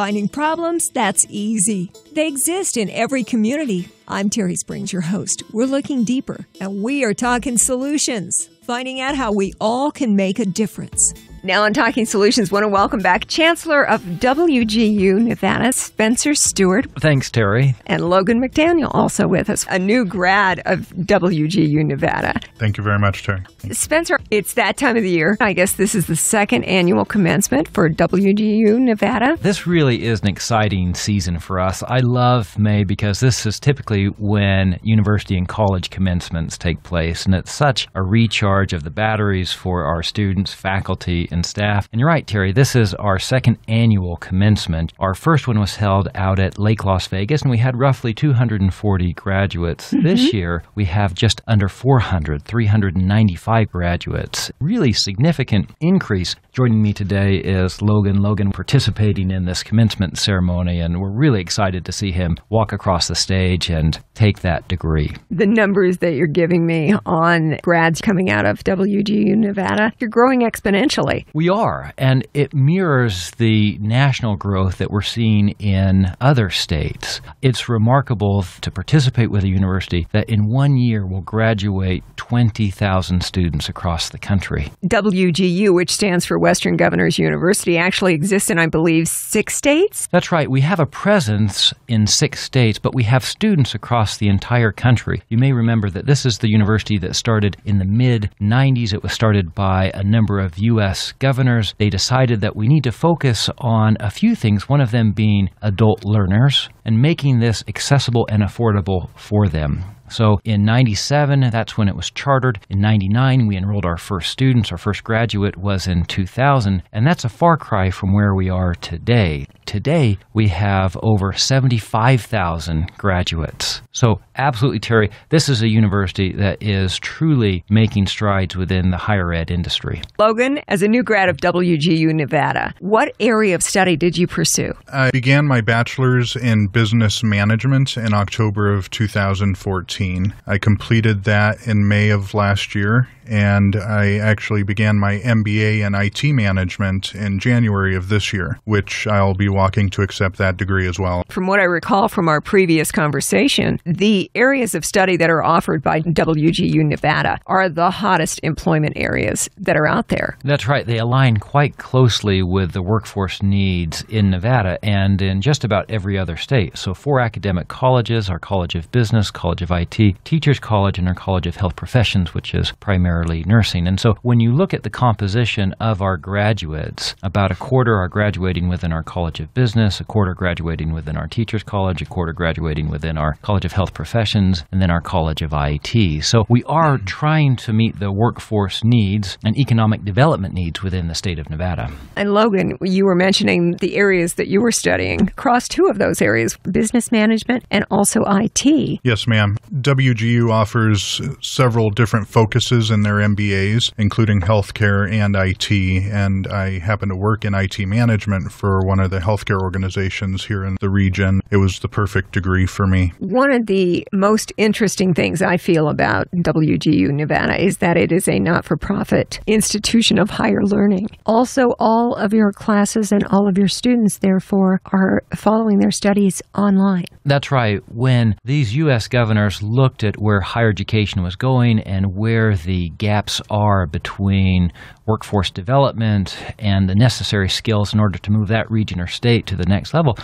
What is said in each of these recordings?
Finding problems? That's easy. They exist in every community. I'm Terry Springs, your host. We're looking deeper, and we are talking solutions, finding out how we all can make a difference. Now on Talking Solutions, want to welcome back Chancellor of WGU Nevada, Spencer Stewart. Thanks, Terry. And Logan McDaniel also with us, a new grad of WGU Nevada. Thank you very much, Terry. Spencer, it's that time of the year. I guess this is the second annual commencement for WGU Nevada. This really is an exciting season for us. I love May because this is typically when university and college commencements take place, and it's such a recharge of the batteries for our students, faculty, and staff. And you're right, Terry, this is our second annual commencement. Our first one was held out at Lake Las Vegas, and we had roughly 240 graduates. This year, we have just under 395 graduates. Really significant increase. Joining me today is Logan. Logan participating in this commencement ceremony, and we're really excited to see him walk across the stage and take that degree. The numbers that you're giving me on grads coming out of WGU Nevada, you're growing exponentially. We are, and it mirrors the national growth that we're seeing in other states. It's remarkable to participate with a university that in 1 year will graduate 20,000 students across the country. WGU, which stands for Western Governors University, actually exists in, I believe, 6 states? That's right. We have a presence in 6 states, but we have students across the entire country. You may remember that this is the university that started in the mid-90s. It was started by a number of U.S. governors. They decided that we need to focus on a few things, one of them being adult learners and making this accessible and affordable for them. So in 97, that's when it was chartered. In 99, we enrolled our first students. Our first graduate was in 2000, and that's a far cry from where we are today. Today, we have over 75,000 graduates. So absolutely, Terry, this is a university that is truly making strides within the higher ed industry. Logan, as a new grad of WGU Nevada, what area of study did you pursue? I began my bachelor's in business management in October of 2014. I completed that in May of last year, and I actually began my MBA in IT management in January of this year, which I'll be walking to accept that degree as well. From what I recall from our previous conversation, the areas of study that are offered by WGU Nevada are the hottest employment areas that are out there. That's right. They align quite closely with the workforce needs in Nevada and in just about every other state. So 4 academic colleges, our College of Business, College of IT, Teachers College, and our College of Health Professions, which is primarily nursing. And so when you look at the composition of our graduates, about a quarter are graduating within our College of Business, a quarter graduating within our Teachers College, a quarter graduating within our College of Health Professions, and then our College of IT. So we are trying to meet the workforce needs and economic development needs within the state of Nevada. And Logan, you were mentioning the areas that you were studying. Across 2 of those areas, business management and also IT. Yes, ma'am. WGU offers several different focuses in their MBAs, including healthcare and IT, and I happen to work in IT management for one of the healthcare organizations here in the region. It was the perfect degree for me. One of the most interesting things I feel about WGU Nevada is that it is a not-for-profit institution of higher learning. Also, all of your classes and all of your students, therefore, are following their studies online. That's right. When these U.S. governors looked at where higher education was going and where the gaps are between workforce development and the necessary skills in order to move that region or state to the next level,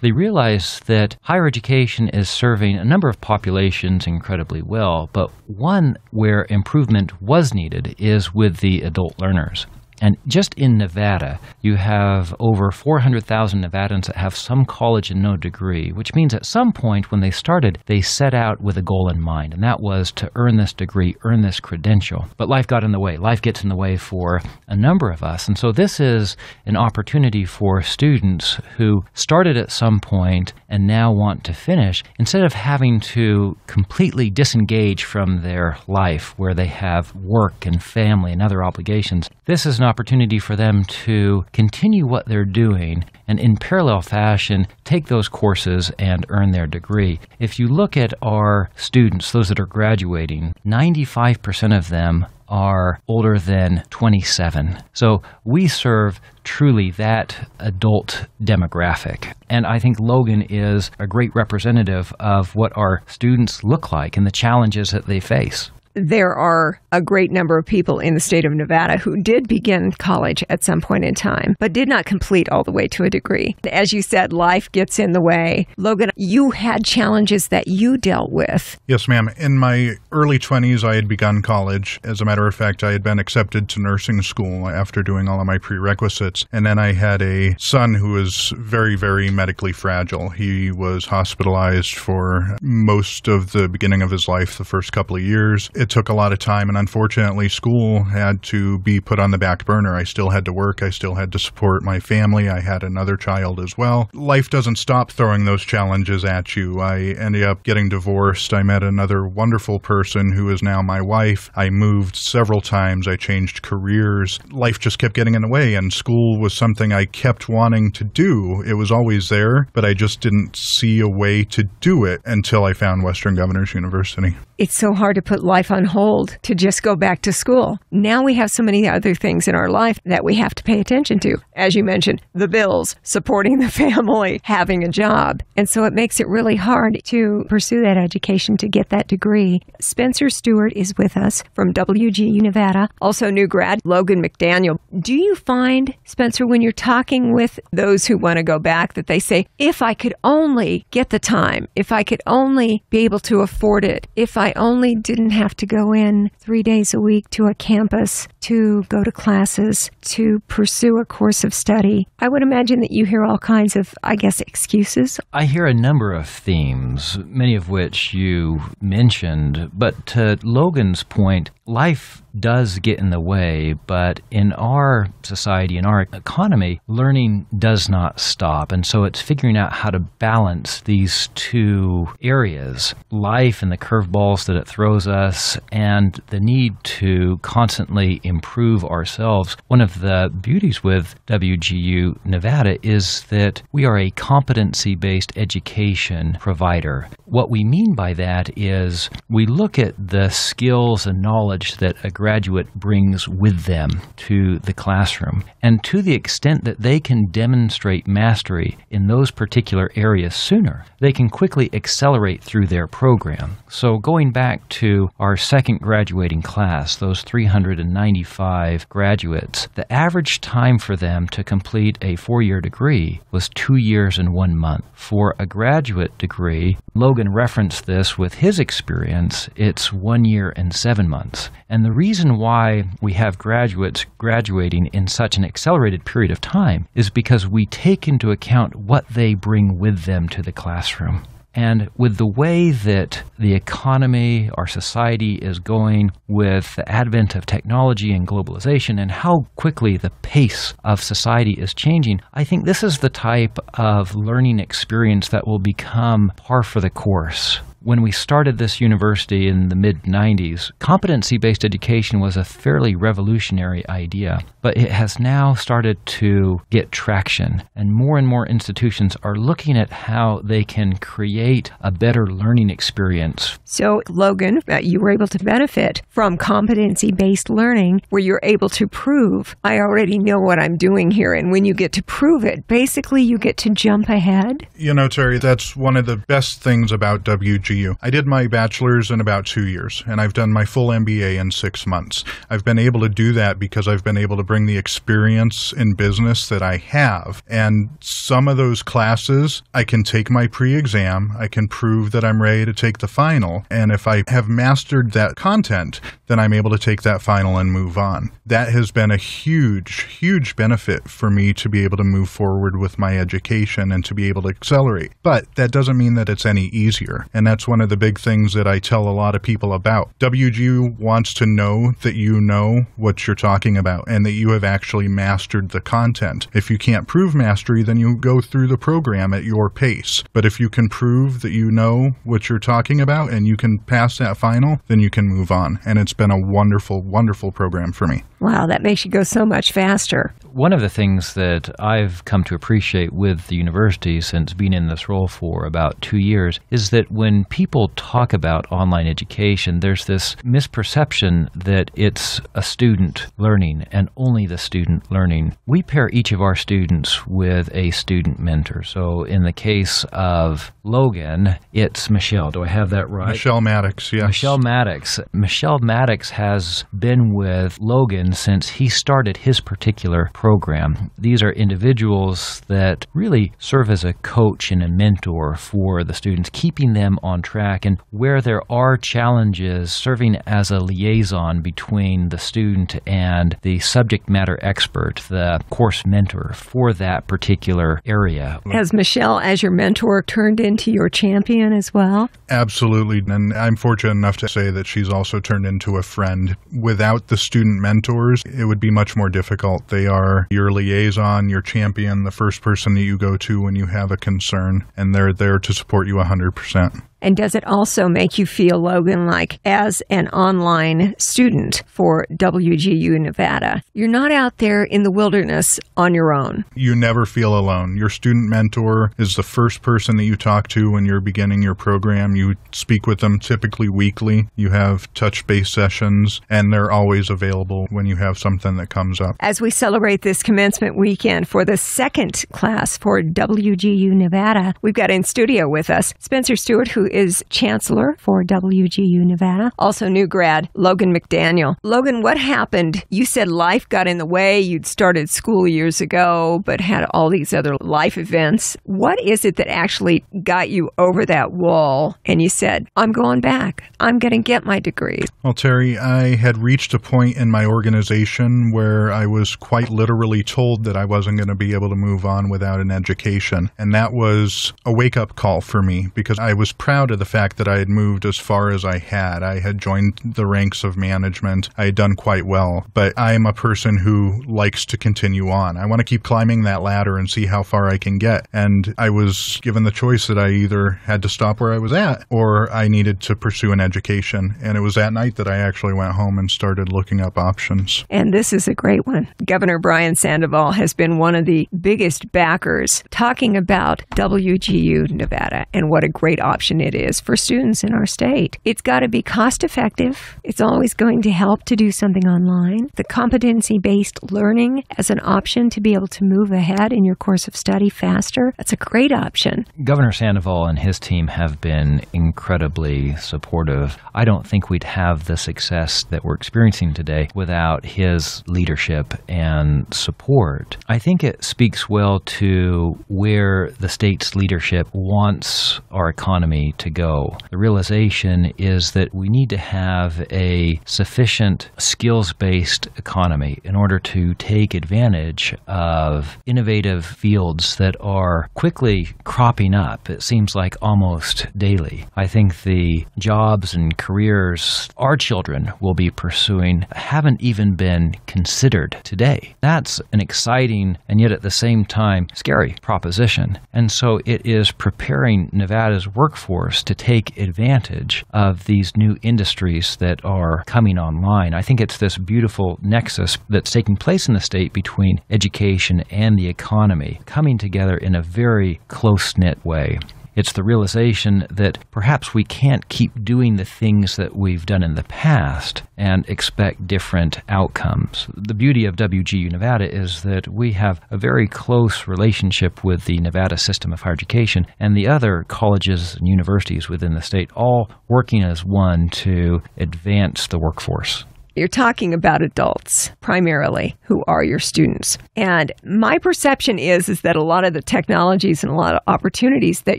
they realized that higher education is serving a number of populations incredibly well, but one where improvement was needed is with the adult learners. And just in Nevada, you have over 400,000 Nevadans that have some college and no degree, which means at some point when they started, they set out with a goal in mind, and that was to earn this degree, earn this credential. But life got in the way. Life gets in the way for a number of us. And so this is an opportunity for students who started at some point and now want to finish, instead of having to completely disengage from their life where they have work and family and other obligations. This is an opportunity for them to continue what they're doing and in parallel fashion take those courses and earn their degree. If you look at our students, those that are graduating, 95% of them are older than 27. So we serve truly that adult demographic. And I think Logan is a great representative of what our students look like and the challenges that they face. There are a great number of people in the state of Nevada who did begin college at some point in time, but did not complete all the way to a degree. As you said, life gets in the way. Logan, you had challenges that you dealt with. Yes, ma'am. In my early 20s, I had begun college. As a matter of fact, I had been accepted to nursing school after doing all of my prerequisites. And then I had a son who was very, very medically fragile. He was hospitalized for most of the beginning of his life, the first couple of years. It took a lot of time, and unfortunately, school had to be put on the back burner. I still had to work. I still had to support my family. I had another child as well. Life doesn't stop throwing those challenges at you. I ended up getting divorced. I met another wonderful person who is now my wife. I moved several times. I changed careers. Life just kept getting in the way, and school was something I kept wanting to do. It was always there, but I just didn't see a way to do it until I found Western Governors University. It's so hard to put life on hold to just go back to school. Now we have so many other things in our life that we have to pay attention to. As you mentioned, the bills, supporting the family, having a job. And so it makes it really hard to pursue that education to get that degree. Spencer Stewart is with us from WGU Nevada, also new grad Logan McDaniel. Do you find, Spencer, when you're talking with those who want to go back, that they say, if I could only get the time, if I could only be able to afford it, if I only didn't have to go in 3 days a week to a campus, to go to classes, to pursue a course of study. I would imagine that you hear all kinds of, excuses. I hear a number of themes, many of which you mentioned, but to Logan's point, life does get in the way, but in our society, in our economy, learning does not stop. And so it's figuring out how to balance these two areas, life and the curveballs that it throws us, and the need to constantly improve ourselves. One of the beauties with WGU Nevada is that we are a competency-based education provider. What we mean by that is we look at the skills and knowledge that a graduate brings with them to the classroom. And to the extent that they can demonstrate mastery in those particular areas sooner, they can quickly accelerate through their program. So going back to our second graduating class, those 395 graduates, the average time for them to complete a 4-year degree was 2 years and 1 month. For a graduate degree, Logan referenced this with his experience, it's 1 year and 7 months. And the reason why we have graduates graduating in such an accelerated period of time is because we take into account what they bring with them to the classroom. And with the way that the economy, our society is going with the advent of technology and globalization and how quickly the pace of society is changing, I think this is the type of learning experience that will become par for the course. When we started this university in the mid-90s, competency-based education was a fairly revolutionary idea, but it has now started to get traction, and more institutions are looking at how they can create a better learning experience. So, Logan, you were able to benefit from competency-based learning where you're able to prove, I already know what I'm doing here, and when you get to prove it, basically you get to jump ahead. You know, Terry, that's one of the best things about WGU. I did my bachelor's in about 2 years, and I've done my full MBA in 6 months. I've been able to do that because I've been able to bring the experience in business that I have. And some of those classes, I can take my pre-exam, I can prove that I'm ready to take the final, and if I have mastered that content, then I'm able to take that final and move on. That has been a huge benefit for me to be able to move forward with my education and to be able to accelerate. But that doesn't mean that it's any easier, and that's one of the big things that I tell a lot of people about. WGU wants to know that you know what you're talking about and that you have actually mastered the content. If you can't prove mastery, then you go through the program at your pace. But if you can prove that you know what you're talking about and you can pass that final, then you can move on. And it's been a wonderful program for me. Wow, that makes you go so much faster. One of the things that I've come to appreciate with the university since being in this role for about 2 years is that when people talk about online education, there's this misperception that it's a student learning and only the student learning. We pair each of our students with a student mentor. So in the case of Logan, it's Michelle. Do I have that right? Michelle Maddox, yes. Michelle Maddox. Michelle Maddox has been with Logan since he started his particular program. These are individuals that really serve as a coach and a mentor for the students, keeping them on track, and where there are challenges, serving as a liaison between the student and the subject matter expert, the course mentor for that particular area. Has Michelle, as your mentor, turned into your champion as well? Absolutely, and I'm fortunate enough to say that she's also turned into a friend. Without the student mentors, it would be much more difficult. They are your liaison, your champion, the first person that you go to when you have a concern, and they're there to support you 100%. And does it also make you feel, Logan, like as an online student for WGU Nevada, you're not out there in the wilderness on your own? You never feel alone. Your student mentor is the first person that you talk to when you're beginning your program. You speak with them typically weekly. You have touch base sessions, and they're always available when you have something that comes up. As we celebrate this commencement weekend for the second class for WGU Nevada, we've got in studio with us Spencer Stewart, who is Chancellor for WGU Nevada. Also new grad, Logan McDaniel. Logan, what happened? You said life got in the way. You'd started school years ago, but had all these other life events. What is it that actually got you over that wall and you said, I'm going back. I'm going to get my degree? Well, Terry, I had reached a point in my organization where I was quite literally told that I wasn't going to be able to move on without an education. And that was a wake-up call for me because I was proud of the fact that I had moved as far as I had. I had joined the ranks of management. I had done quite well, but I am a person who likes to continue on. I want to keep climbing that ladder and see how far I can get. And I was given the choice that I either had to stop where I was at or I needed to pursue an education. And it was that night that I actually went home and started looking up options. And this is a great one. Governor Brian Sandoval has been one of the biggest backers talking about WGU Nevada and what a great option it is for students in our state. It's got to be cost effective. It's always going to help to do something online. The competency-based learning as an option to be able to move ahead in your course of study faster, that's a great option. Governor Sandoval and his team have been incredibly supportive. I don't think we'd have the success that we're experiencing today without his leadership and support. I think it speaks well to where the state's leadership wants our economy to go. The realization is that we need to have a sufficient skills-based economy in order to take advantage of innovative fields that are quickly cropping up. It seems like almost daily. I think the jobs and careers our children will be pursuing haven't even been considered today. That's an exciting and yet at the same time scary proposition. And so it is preparing Nevada's workforce to take advantage of these new industries that are coming online. I think it's this beautiful nexus that's taking place in the state between education and the economy, coming together in a very close-knit way. It's the realization that perhaps we can't keep doing the things that we've done in the past and expect different outcomes. The beauty of WGU Nevada is that we have a very close relationship with the Nevada system of higher education and the other colleges and universities within the state, all working as one to advance the workforce. You're talking about adults, primarily, who are your students. And my perception is that a lot of the technologies and a lot of opportunities that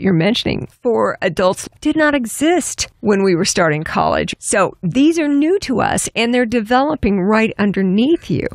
you're mentioning for adults did not exist when we were starting college. So these are new to us, and they're developing right underneath you.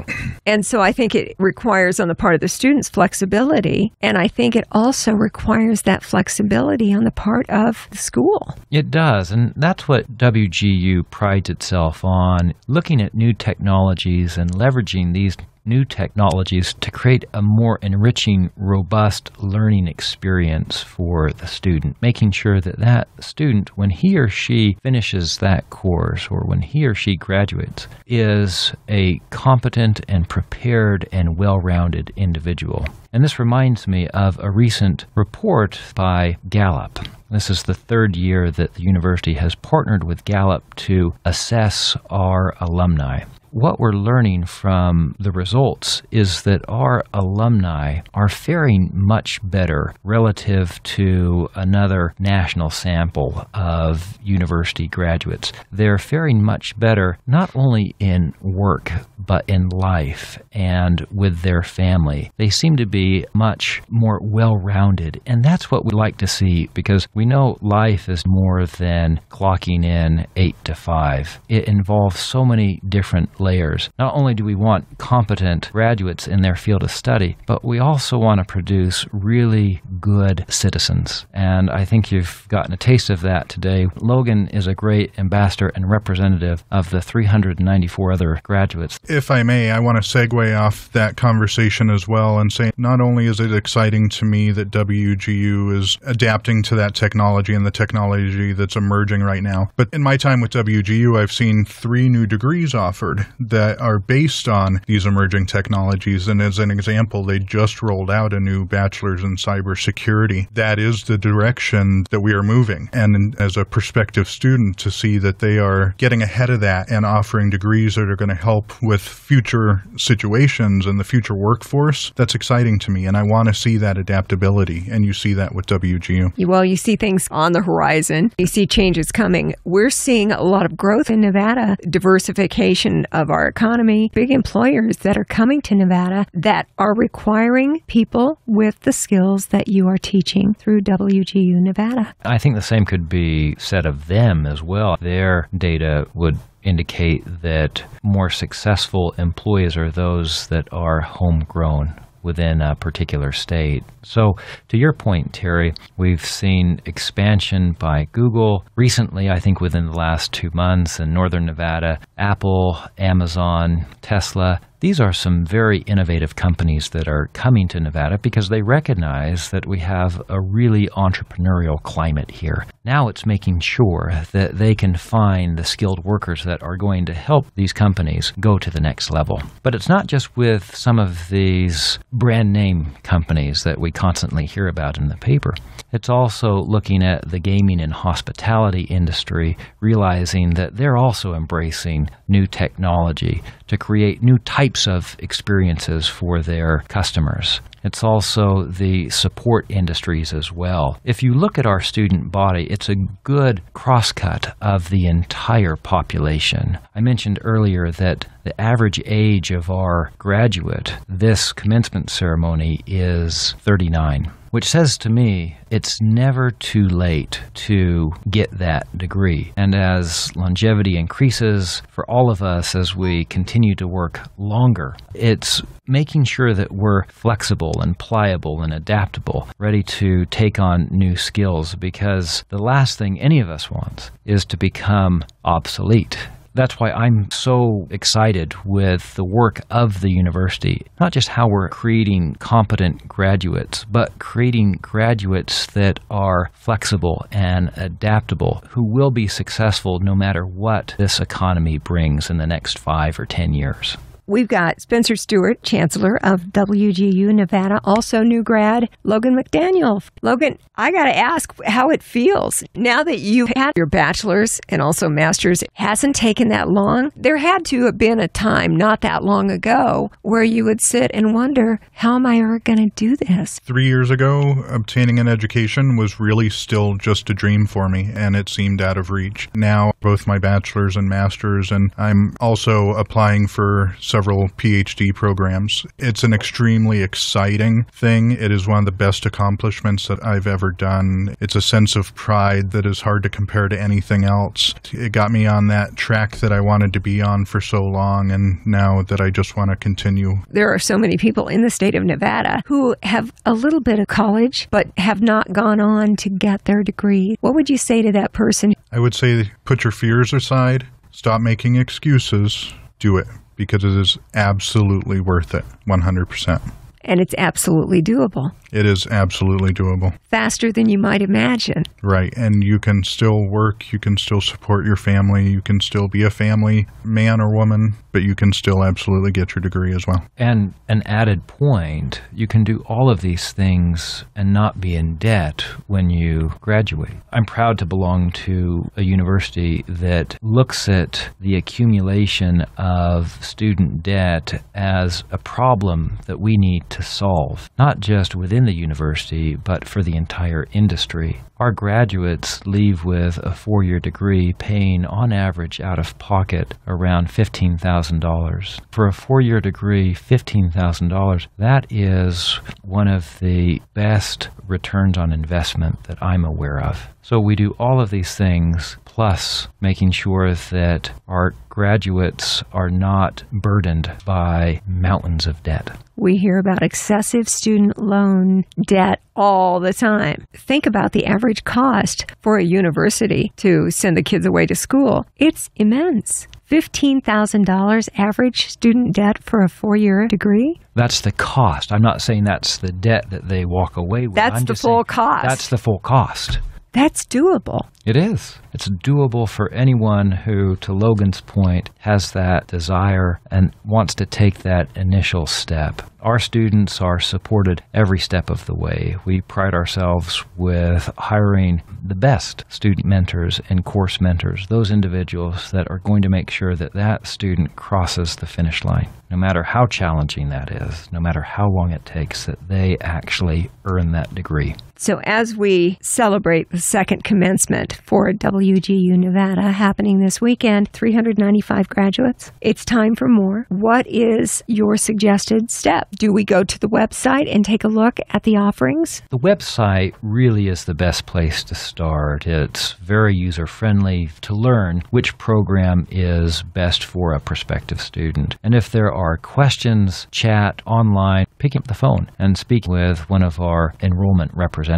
And so I think it requires on the part of the students flexibility, and I think it also requires that flexibility on the part of the school. It does, and that's what WGU prides itself on, looking at new technologies and leveraging these new technologies to create a more enriching, robust learning experience for the student, making sure that that student, when he or she finishes that course or when he or she graduates, is a competent and prepared and well-rounded individual. And this reminds me of a recent report by Gallup. This is the third year that the university has partnered with Gallup to assess our alumni. What we're learning from the results is that our alumni are faring much better relative to another national sample of university graduates. They're faring much better not only in work, but in life and with their family. They seem to be much more well-rounded, and that's what we like to see, because we know life is more than clocking in 8 to 5. It involves so many different layers. Not only do we want competent graduates in their field of study, but we also want to produce really good citizens. And I think you've gotten a taste of that today. Logan is a great ambassador and representative of the 394 other graduates. If I may, I want to segue off that conversation as well and say not only is it exciting to me that WGU is adapting to that technology and the technology that's emerging right now, but in my time with WGU, I've seen 3 new degrees offered that are based on these emerging technologies. And as an example, they just rolled out a new bachelor's in cybersecurity. That is the direction that we are moving. And as a prospective student, to see that they are getting ahead of that and offering degrees that are going to help with future situations and the future workforce, that's exciting to me. And I want to see that adaptability. And you see that with WGU. Well, you see things on the horizon. You see changes coming. We're seeing a lot of growth in Nevada, diversification of our economy, big employers that are coming to Nevada that are requiring people with the skills that you are teaching through WGU Nevada. I think the same could be said of them as well. Their data would indicate that more successful employees are those that are homegrown within a particular state. So to your point, Terry, we've seen expansion by Google recently, I think within the last 2 months in Northern Nevada, Apple, Amazon, Tesla. These are some very innovative companies that are coming to Nevada because they recognize that we have a really entrepreneurial climate here. Now it's making sure that they can find the skilled workers that are going to help these companies go to the next level. But it's not just with some of these brand name companies that we constantly hear about in the paper. It's also looking at the gaming and hospitality industry, realizing that they're also embracing new technology to create new types of experiences for their customers. It's also the support industries as well. If you look at our student body, it's a good crosscut of the entire population. I mentioned earlier that the average age of our graduate, this commencement ceremony, is 39. Which says to me, it's never too late to get that degree. And as longevity increases for all of us as we continue to work longer, it's making sure that we're flexible and pliable and adaptable, ready to take on new skills, because the last thing any of us wants is to become obsolete. That's why I'm so excited with the work of the university, not just how we're creating competent graduates, but creating graduates that are flexible and adaptable, who will be successful no matter what this economy brings in the next 5 or 10 years. We've got Spencer Stewart, Chancellor of WGU Nevada, also new grad, Logan McDaniel. Logan, I got to ask how it feels. Now that you've had your bachelor's and also master's, it hasn't taken that long. There had to have been a time not that long ago where you would sit and wonder, how am I ever going to do this? 3 years ago, obtaining an education was really still just a dream for me, and it seemed out of reach. Now, both my bachelor's and master's, and I'm also applying for several PhD programs. It's an extremely exciting thing. It is one of the best accomplishments that I've ever done. It's a sense of pride that is hard to compare to anything else. It got me on that track that I wanted to be on for so long, and now that I just want to continue. There are so many people in the state of Nevada who have a little bit of college but have not gone on to get their degree. What would you say to that person? I would say put your fears aside, stop making excuses, do it, because it is absolutely worth it, 100%. And it's absolutely doable. It is absolutely doable. Faster than you might imagine. Right. And you can still work, you can still support your family, you can still be a family man or woman, but you can still absolutely get your degree as well. And an added point, you can do all of these things and not be in debt when you graduate. I'm proud to belong to a university that looks at the accumulation of student debt as a problem that we need to solve, not just within the university, but for the entire industry. Our graduates leave with a 4-year degree paying, on average, out of pocket around $15,000. For a 4-year degree, $15,000, that is one of the best returns on investment that I'm aware of. So we do all of these things, plus making sure that our graduates are not burdened by mountains of debt. We hear about excessive student loan debt all the time. Think about the average cost for a university to send the kids away to school. It's immense. $15,000 average student debt for a 4-year degree? That's the cost. I'm not saying that's the debt that they walk away with. That's the full cost. That's the full cost. That's doable. It is. It's doable for anyone who, to Logan's point, has that desire and wants to take that initial step. Our students are supported every step of the way. We pride ourselves with hiring the best student mentors and course mentors, those individuals that are going to make sure that that student crosses the finish line, no matter how challenging that is, no matter how long it takes, that they actually earn that degree. So as we celebrate the second commencement for WGU Nevada happening this weekend, 395 graduates, it's time for more. What is your suggested step? Do we go to the website and take a look at the offerings? The website really is the best place to start. It's very user-friendly to learn which program is best for a prospective student. And if there are questions, chat online, pick up the phone and speak with one of our enrollment representatives.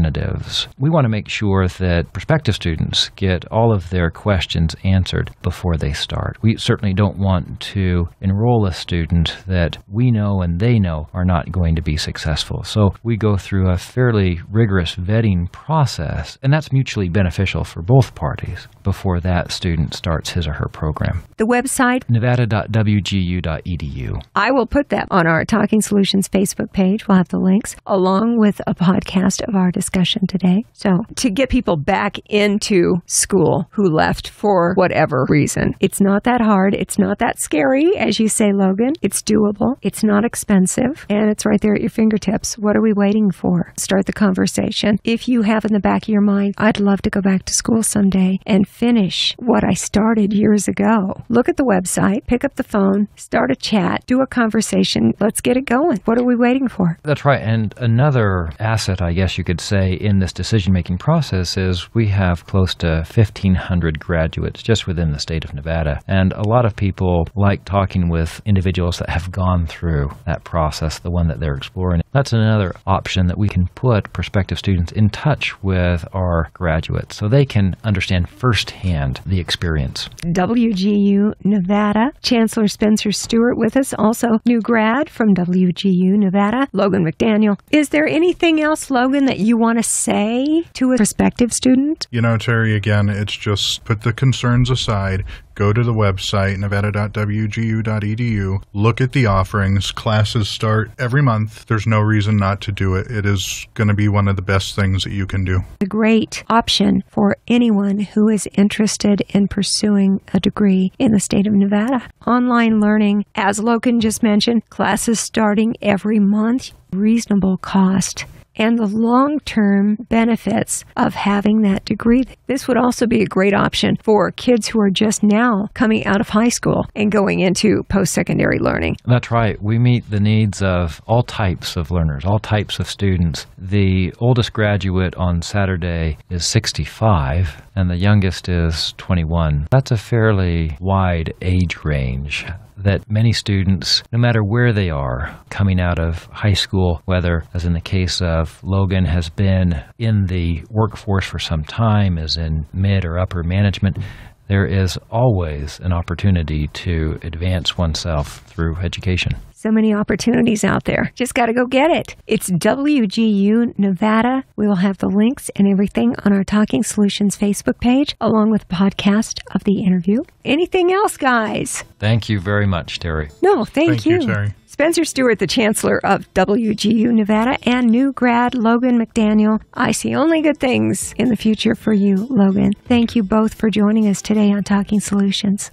We want to make sure that prospective students get all of their questions answered before they start. We certainly don't want to enroll a student that we know and they know are not going to be successful. So we go through a fairly rigorous vetting process, and that's mutually beneficial for both parties before that student starts his or her program. The website? nevada.wgu.edu. I will put that on our Talking Solutions Facebook page. We'll have the links along with a podcast of our discussion today. So to get people back into school who left for whatever reason, it's not that hard. It's not that scary, as you say, Logan. It's doable. It's not expensive. And it's right there at your fingertips. What are we waiting for? Start the conversation. If you have in the back of your mind, I'd love to go back to school someday and finish what I started years ago. Look at the website, pick up the phone, start a chat, do a conversation. Let's get it going. What are we waiting for? That's right. And another asset, I guess you could say, in this decision-making process is we have close to 1,500 graduates just within the state of Nevada. And a lot of people like talking with individuals that have gone through that process, the one that they're exploring. That's another option that we can put prospective students in touch with our graduates so they can understand firsthand the experience. WGU Nevada, Chancellor Spencer Stewart with us, also new grad from WGU Nevada, Logan McDaniel. Is there anything else, Logan, that you want to say to a prospective student? You know, Terry, again, it's just put the concerns aside. Go to the website, nevada.wgu.edu. Look at the offerings. Classes start every month. There's no reason not to do it. It is going to be one of the best things that you can do. A great option for anyone who is interested in pursuing a degree in the state of Nevada. Online learning, as Logan just mentioned, classes starting every month, reasonable cost, and the long-term benefits of having that degree. This would also be a great option for kids who are just now coming out of high school and going into post-secondary learning. That's right. We meet the needs of all types of learners, all types of students. The oldest graduate on Saturday is 65, and the youngest is 21. That's a fairly wide age range that many students, no matter where they are, coming out of high school, whether, as in the case of Logan, has been in the workforce for some time, is in mid or upper management, there is always an opportunity to advance oneself through education. So many opportunities out there. Just got to go get it. It's WGU Nevada. We will have the links and everything on our Talking Solutions Facebook page, along with a podcast of the interview. Anything else, guys? Thank you very much, Terry. No, thank you. Terry. Spencer Stewart, the Chancellor of WGU Nevada, and new grad Logan McDaniel. I see only good things in the future for you, Logan. Thank you both for joining us today on Talking Solutions.